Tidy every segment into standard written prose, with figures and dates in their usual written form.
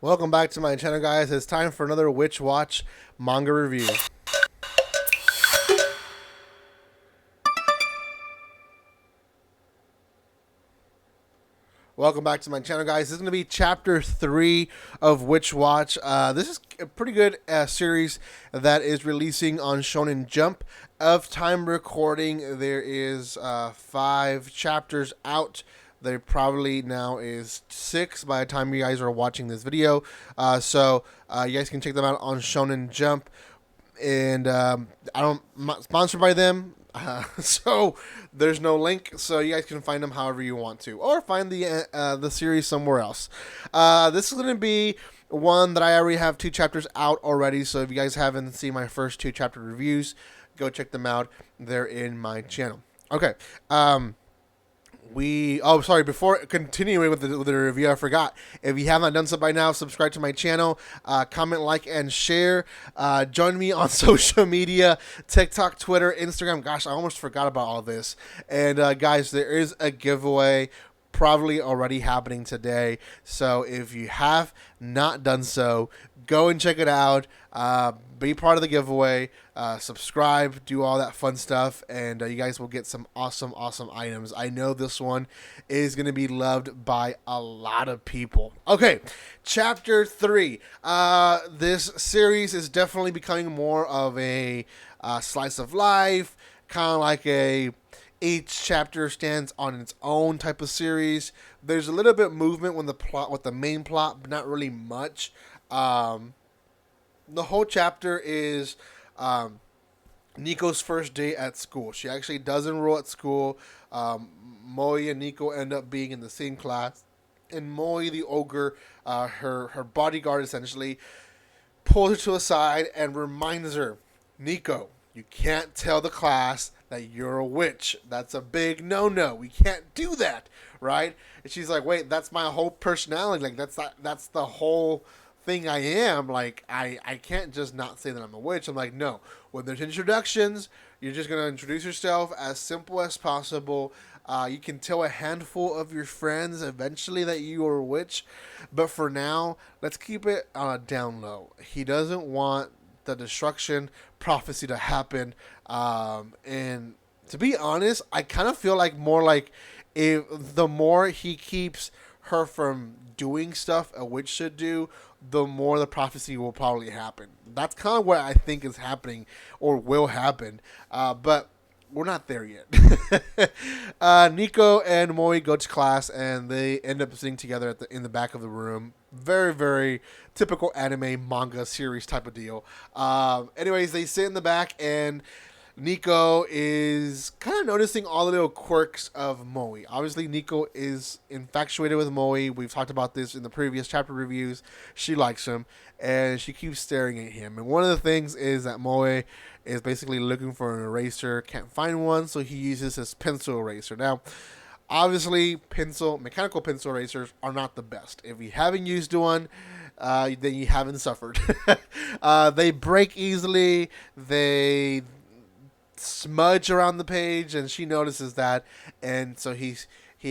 Welcome back to my channel, guys. It's time for another Witch Watch manga review. Welcome back to my channel, guys. This is going to be chapter 3 of Witch Watch. This is a pretty good series that is releasing on Shonen Jump. Of time recording, there is 5 chapters out. There probably now is 6 by the time you guys are watching this video. So you guys can check them out on Shonen Jump. And I'm not sponsored by them. So there's no link, so you guys can find them however you want to, or find the series somewhere else. This is going to be one that I already have 2 chapters out already, so if you guys haven't seen my first 2 chapter reviews, go check them out. They're in my channel. Okay. Before continuing with the review, I forgot. If you have not done so by now, subscribe to my channel, comment, like, and share. Join me on social media, TikTok, Twitter, Instagram. Gosh, I almost forgot about all this. And guys, there is a giveaway probably already happening today. So if you have not done so, go and check it out. Be part of the giveaway. Subscribe, do all that fun stuff, and you guys will get some awesome items. I know this one is going to be loved by a lot of people. Okay, chapter 3. This series is definitely becoming more of a slice of life, kind of like each chapter stands on its own type of series. There's a little bit movement with the main plot, but not really much. The whole chapter is Nico's first day at school. She actually does enroll at school. Moe and Nico end up being in the same class. And Moe, the ogre, her bodyguard essentially, pulls her to the side and reminds her, Nico, you can't tell the class that you're a witch. That's a big no-no. We can't do that, right? And she's like, wait, that's my whole personality. Like, that's the whole thing I am. Like, I can't just not say that I'm a witch. I'm like, no. When there's introductions, you're just going to introduce yourself as simple as possible. You can tell a handful of your friends eventually that you are a witch. But for now, let's keep it on a down low. He doesn't want the destruction prophecy to happen. And to be honest, I kind of feel like more like if the more he keeps her from doing stuff a witch should do, the more the prophecy will probably happen. That's kind of what I think is happening or will happen. But we're not there yet. Nico and Moe go to class, and they end up sitting together in the back of the room. Very, very typical anime manga series type of deal. Anyways, they sit in the back, and Nico is kind of noticing all the little quirks of Moe. Obviously, Nico is infatuated with Moe. We've talked about this in the previous chapter reviews. She likes him, and she keeps staring at him. And one of the things is that Moe is basically looking for an eraser, can't find one, so he uses his pencil eraser. Now, obviously, mechanical pencil erasers are not the best. If you haven't used one, then you haven't suffered. They break easily. They smudge around the page, and she notices that, and so he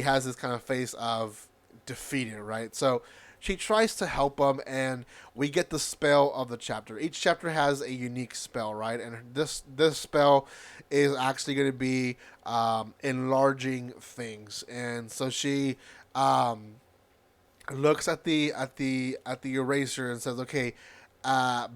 has this kind of face of defeated, right? So she tries to help him, and we get the spell of the chapter. Each chapter has a unique spell, right? And this spell is actually going to be enlarging things, and so she looks at the eraser and says, okay,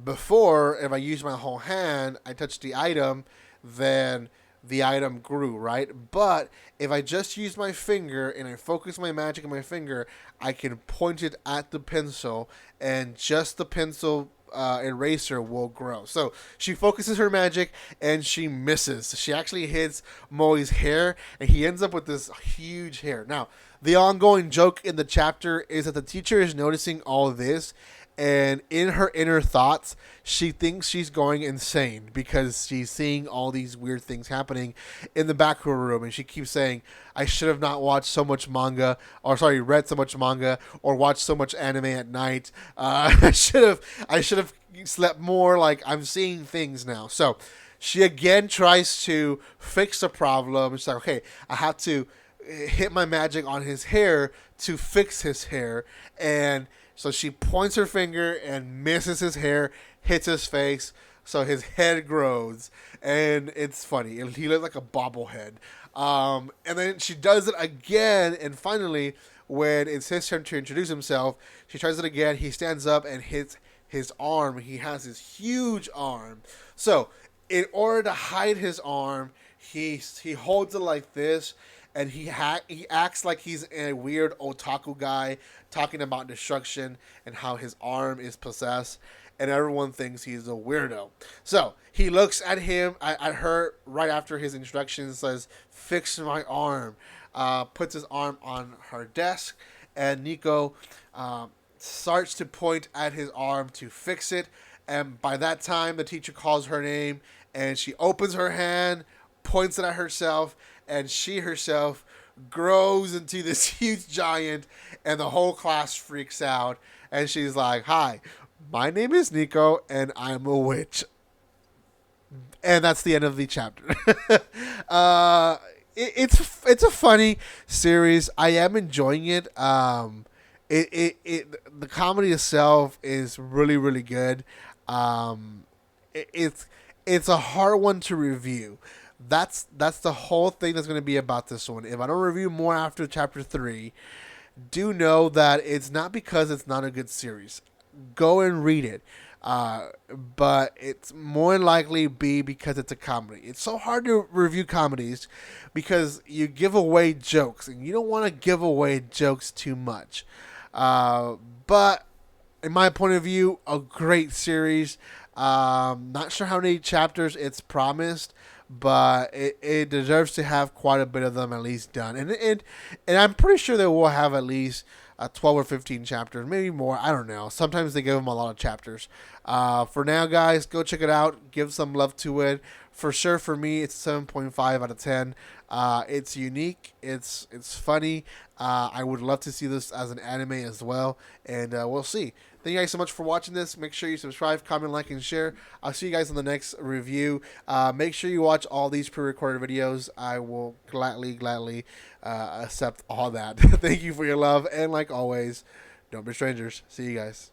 before, if I use my whole hand, I touch the item, then the item grew, right? But if I just use my finger and I focus my magic on my finger, I can point it at the pencil, and just the pencil eraser will grow. So she focuses her magic, and she misses. She actually hits Moe's hair, and he ends up with this huge hair. Now, the ongoing joke in the chapter is that the teacher is noticing all this, and in her inner thoughts, she thinks she's going insane because she's seeing all these weird things happening in the back of her room. And she keeps saying, I should have not watched so much manga, read so much manga, or watched so much anime at night. I should have slept more. Like, I'm seeing things now. So she again tries to fix the problem. She's like, okay, I have to hit my magic on his hair to fix his hair. And So she points her finger and misses his hair, hits his face, so his head grows, and it's funny. He looks like a bobblehead. And then she does it again, and finally, when it's his turn to introduce himself, she tries it again. He stands up and hits his arm. He has this huge arm. So, in order to hide his arm, he holds it like this, and he acts like he's a weird otaku guy talking about destruction and how his arm is possessed, and everyone thinks he's a weirdo. So he looks at at her right after his introduction, says, "Fix my arm." Puts his arm on her desk, and Nico starts to point at his arm to fix it. And by that time, the teacher calls her name, and she opens her hand, points it at herself, and she herself grows into this huge giant, and the whole class freaks out. And she's like, "Hi, my name is Nico, and I'm a witch." And that's the end of the chapter. It's a funny series. I am enjoying it. The comedy itself is really really good. Um, it's a hard one to review. That's the whole thing that's going to be about this one. If I don't review more after chapter 3, do know that it's not because it's not a good series. Go and read it. But it's more likely be because it's a comedy. It's so hard to review comedies because you give away jokes, and you don't want to give away jokes too much. But in my point of view, a great series. Not sure how many chapters it's promised, but it deserves to have quite a bit of them at least done. And I'm pretty sure they will have at least 12 or 15 chapters, maybe more. I don't know. Sometimes they give them a lot of chapters. For now, guys, go check it out. Give some love to it. For sure, for me, it's 7.5 out of 10. It's unique. It's funny. I would love to see this as an anime as well, and we'll see. Thank you guys so much for watching this. Make sure you subscribe, comment, like, and share. I'll see you guys in the next review. Make sure you watch all these pre-recorded videos. I will gladly accept all that. Thank you for your love, and like always, don't be strangers. See you guys.